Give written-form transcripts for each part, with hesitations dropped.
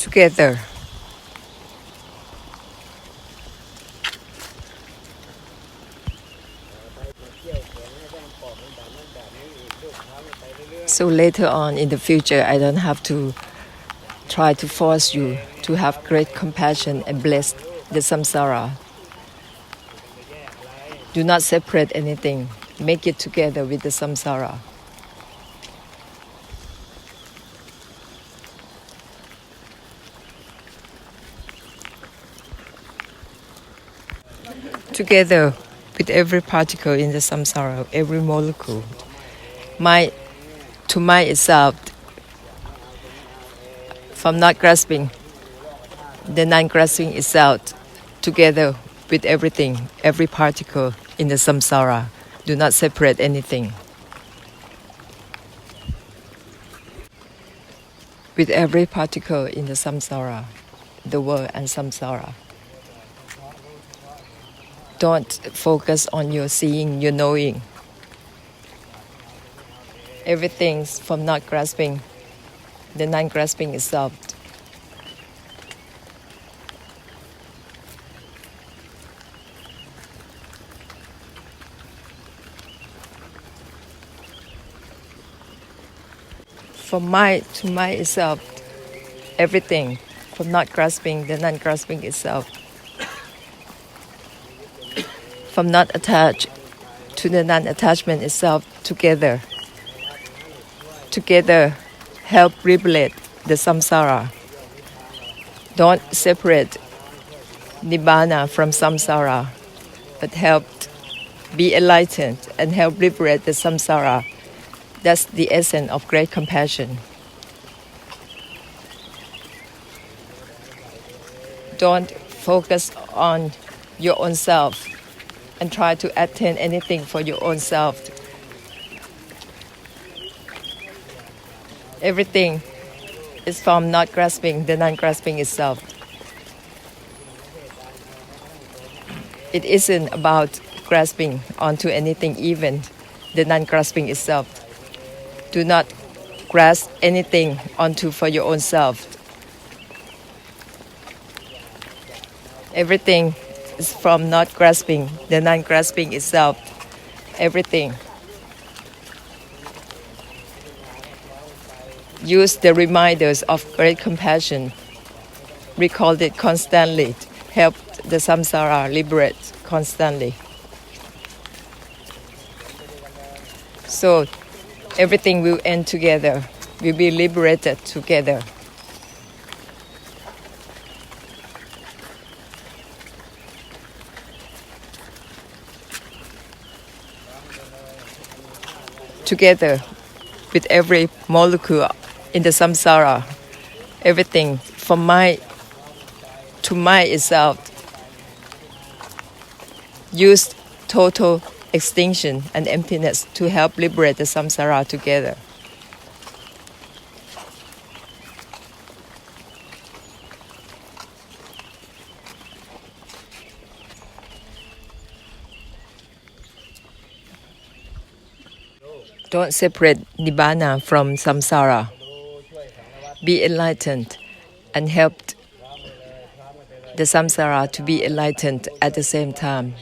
together. So later on in the future, I don't have to try to force you to have great compassion and bless the samsara. Do not separate anything. Make it together with the samsara. Together with every particle in the samsara, every molecule. To mind itself, from not grasping, the non-grasping itself, together with everything, every particle in the samsara. Do not separate anything. With every particle in the samsara, the world and samsara. Don't focus on your seeing, your knowing. Everything's from not grasping, the non-grasping itself. From mind to mind itself, everything from not grasping, the non-grasping itself. From not attached to the non-attachment itself, together. Together help liberate the samsara. Don't separate Nibbāna from samsara, but help be enlightened and help liberate the samsara. That's the essence of great compassion. Don't focus on your own self and try to attain anything for your own self. Everything is from not grasping, the non-grasping itself. It isn't about grasping onto anything, even the non-grasping itself. Do not grasp anything onto for your own self. Everything is from not grasping, the non-grasping itself. Everything. Use the reminders of great compassion. Recall it constantly. Help the samsara liberate constantly. So everything will end together. Will be liberated together. Together with every molecule in the samsara, everything from mind to mind itself. Use total extinction and emptiness to help liberate the samsara together. Don't separate Nibbāna from samsara. Be enlightened and help the samsara to be enlightened at the same time.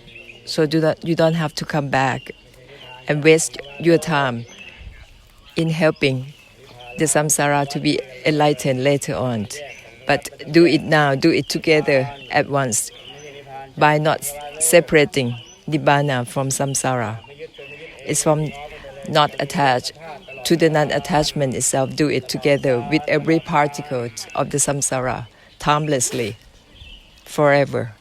So you don't have to come back and waste your time in helping the samsara to be enlightened later on. But do it now, do it together at once by not separating Nibbāna from samsara. It's from not attached to the non-attachment itself. Do it together with every particle of the samsara, timelessly, forever.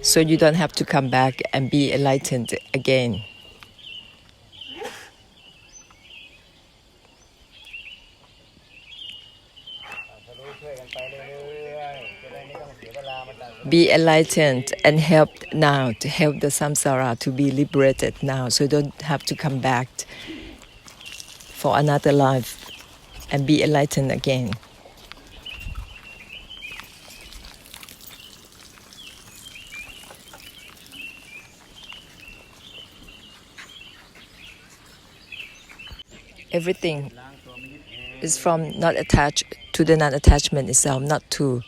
So you don't have to come back and be enlightened again. Be enlightened and help now to help the samsara to be liberated now, so you don't have to come back for another life and be enlightened again. Everything is from not attached to the non-attachment itself, not to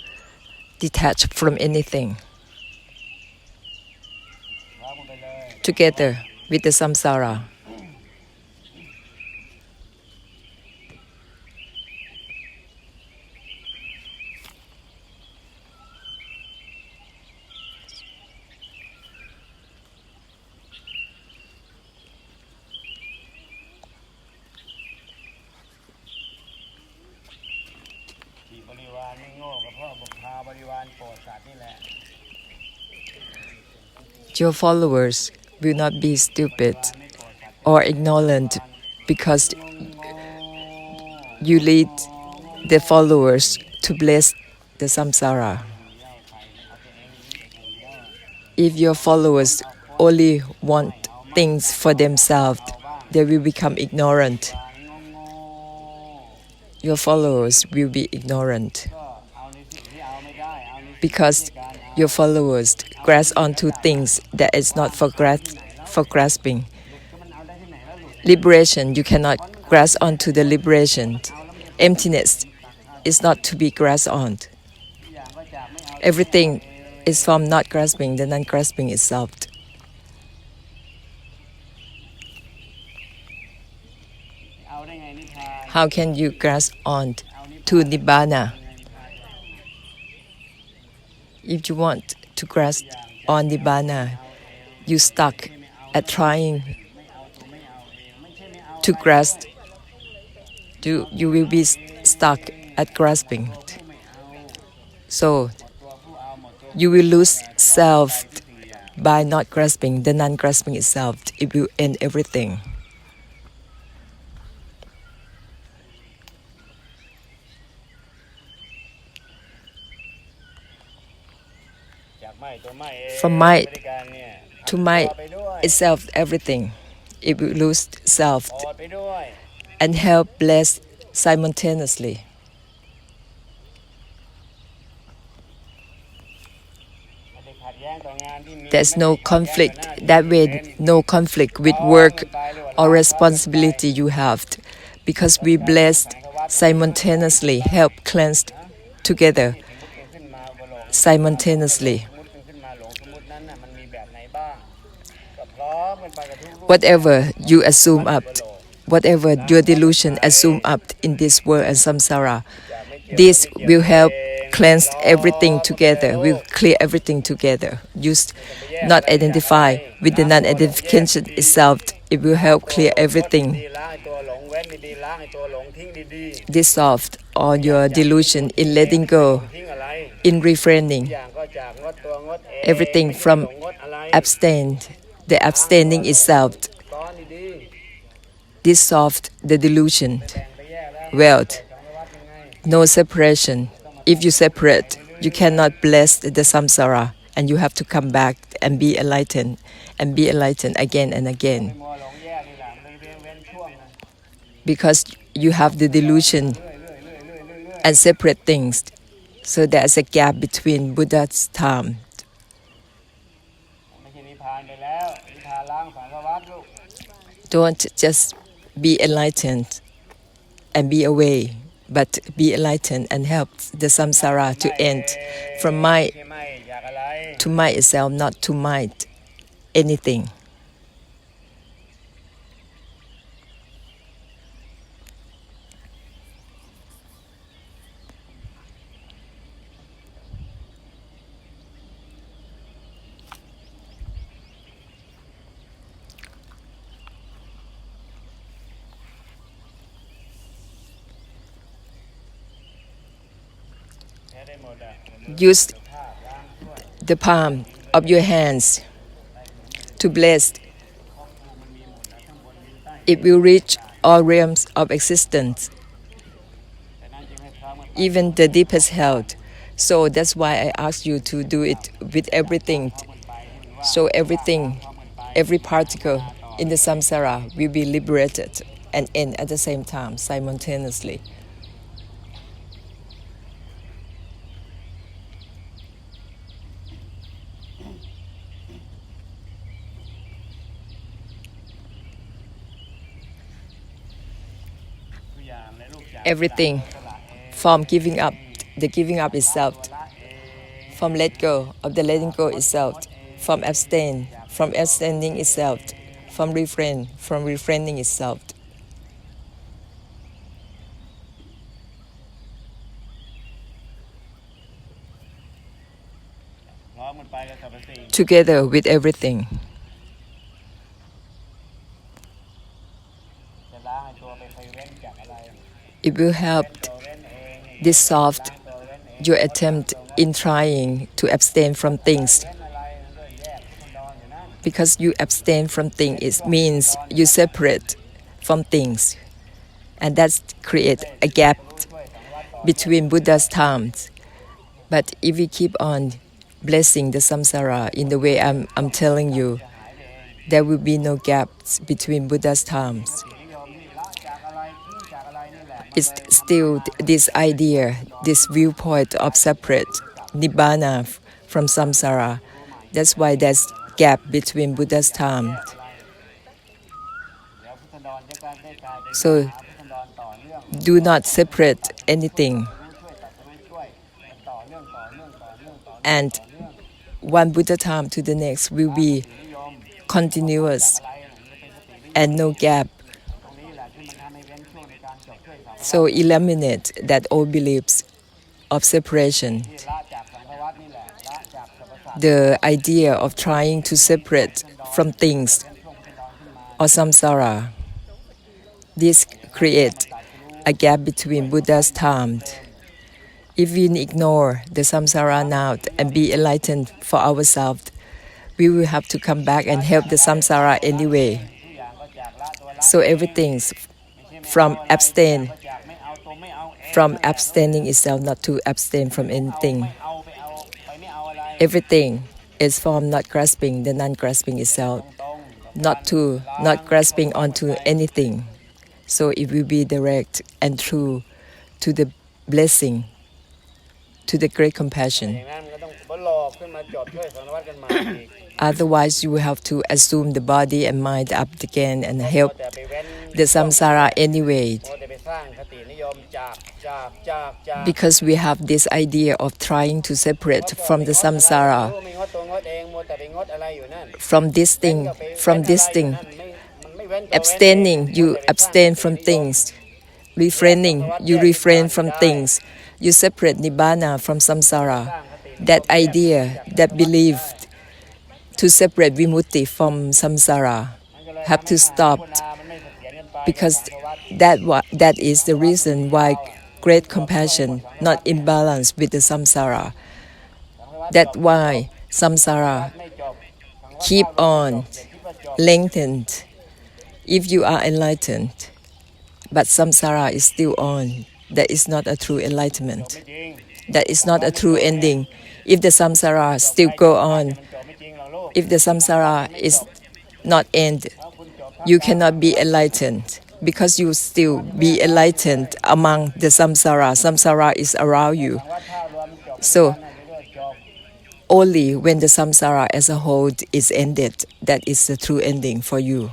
detach from anything. Together with the samsara. Your followers will not be stupid or ignorant because you lead the followers to bless the samsara. If your followers only want things for themselves, they will become ignorant. Your followers will be ignorant because your followers grasp onto things that is not for grasping. Liberation, you cannot grasp onto the liberation. Emptiness is not to be grasped on. Everything is from not grasping, the non-grasping itself. How can you grasp on to Nibbāna? If you want to grasp on Nibbāna, you stuck at trying to grasp. You will be stuck at grasping. So you will lose self by not grasping, the non-grasping itself. It will end everything. From might to might itself, everything. It will lose self and help bless simultaneously. There's no conflict. That way, no conflict with work or responsibility you have. Because we blessed simultaneously, help cleanse together simultaneously. Whatever you assume up, whatever your delusion assume up in this world and samsara, this will help cleanse everything together, will clear everything together. Just not identify with the non-identification itself, it will help clear everything. Dissolve all your delusion in letting go, in refraining. Everything from abstain, the abstaining itself, dissolve the delusion. Wealth, no separation. If you separate, you cannot bless the samsara, and you have to come back and be enlightened again and again. Because you have the delusion and separate things, so there's a gap between Buddha's time. Don't just be enlightened and be away, but be enlightened and help the samsara to end from might to might itself, not to might anything. Use the palm of your hands to bless. It will reach all realms of existence, even the deepest hell. So that's why I ask you to do it with everything. So everything, every particle in the samsara will be liberated and end at the same time, simultaneously. everything from giving up, the giving up itself, from let go of the letting go itself, from abstain, from abstaining itself, from refraining itself. Together with everything. It will help dissolve your attempt in trying to abstain from things. Because you abstain from things, it means you separate from things. And that creates a gap between Buddha's times. But if we keep on blessing the samsara in the way I'm telling you, there will be no gaps between Buddha's times. It's still this idea, this viewpoint of separate Nibbāna from samsara. That's why there's gap between Buddha's time. So do not separate anything. And one Buddha time to the next will be continuous and no gap. So eliminate that old beliefs of separation. The idea of trying to separate from things or samsara. This creates a gap between Buddha's time. If we ignore the samsara now and be enlightened for ourselves, we will have to come back and help the samsara anyway. So everything's from abstaining itself, not to abstain from anything. Everything is from not grasping the non-grasping itself, not grasping onto anything. So it will be direct and true to the blessing, to the great compassion. Otherwise, you will have to assume the body and mind up again and help the samsara anyway. Because we have this idea of trying to separate from the samsara, from this thing, abstaining, you abstain from things, refraining, you refrain from things, you separate Nibbāna from samsara. That idea, that belief to separate vimutti from samsara have to stop, because that is the reason why great compassion not in balance with the samsara. That's why samsara keep on lengthened. If you are enlightened, but samsara is still on, that is not a true enlightenment. That is not a true ending. If the samsara still go on, if the samsara is not end, you cannot be enlightened, because you still be enlightened among the samsara. Samsara is around you. So only when the samsara as a whole is ended, that is the true ending for you.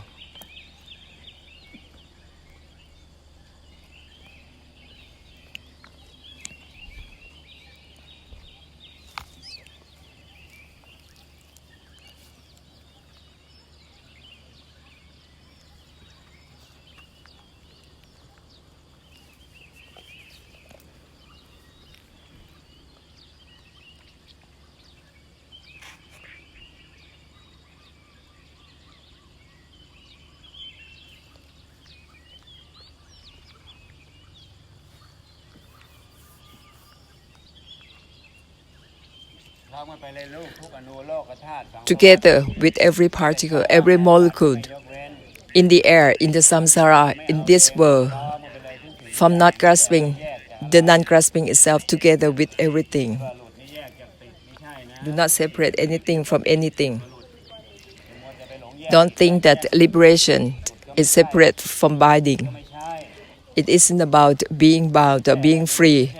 Together with every particle, every molecule in the air, in the samsara, in this world, from not grasping, the non-grasping itself, together with everything. Do not separate anything from anything. Don't think that liberation is separate from binding. It isn't about being bound or being free.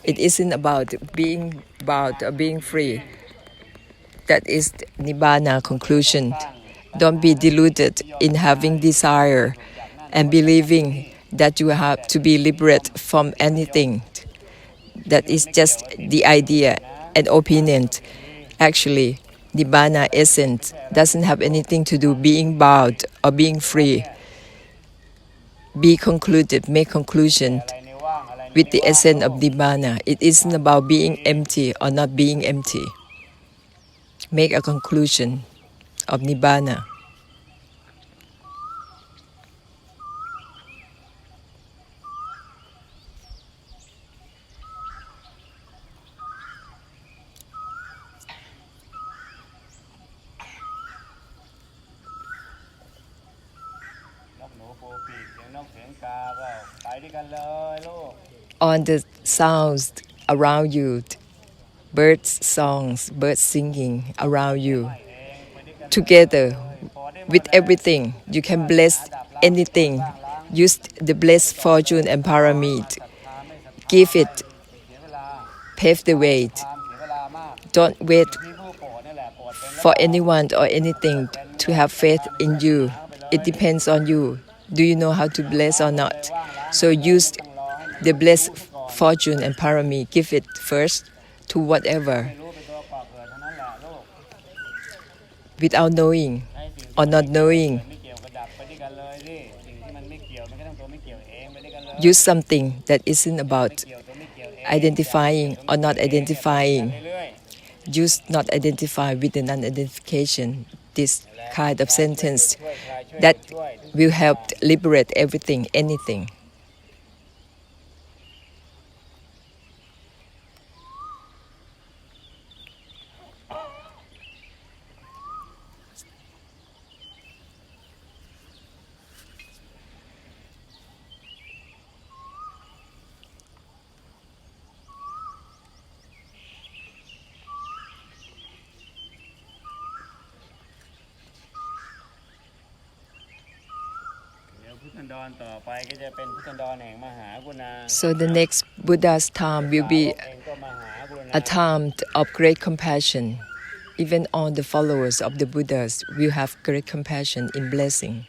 It isn't about being bound or being free. That is Nibbāna conclusion. Don't be deluded in having desire and believing that you have to be liberated from anything that is just the idea and opinion. Actually, Nibbāna essence doesn't have anything to do being bound or being free. Be concluded, make conclusion with the essence of Nibbāna. It isn't about being empty or not being empty. Make a conclusion of Nibbāna. On the sounds around you, birds' songs, birds singing around you, together with everything, you can bless anything. Use the blessed fortune and paramid. Give it, pave the way. Don't wait for anyone or anything to have faith in you. It depends on you. Do you know how to bless or not? So use the blessed fortune and paramid. Give it first to whatever, without knowing or not knowing. Use something that isn't about identifying or not identifying. Use not identify with the non-identification. This kind of sentence that will help liberate everything, anything. So the next Buddha's time will be a time of great compassion. Even all the followers of the Buddhas will have great compassion in blessing.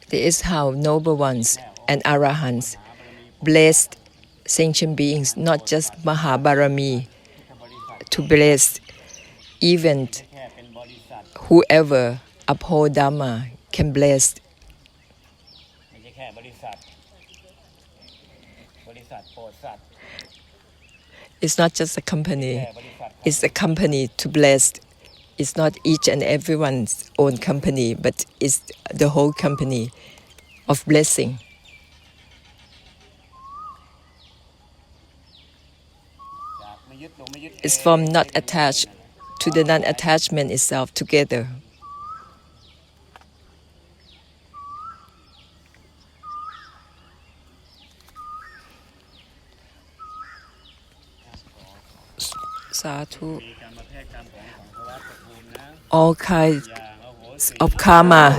This is how noble ones and arahants, blessed sentient beings, not just Maha Barami, to bless even whoever uphold Dhamma can bless. It's not just a company, it's a company to bless. It's not each and everyone's own company, but it's the whole company of blessing. It's from not attached to the non-attachment itself together. Sadhu. All kinds of karma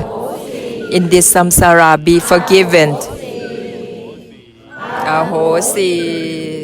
in this samsara be forgiven. Ahosi.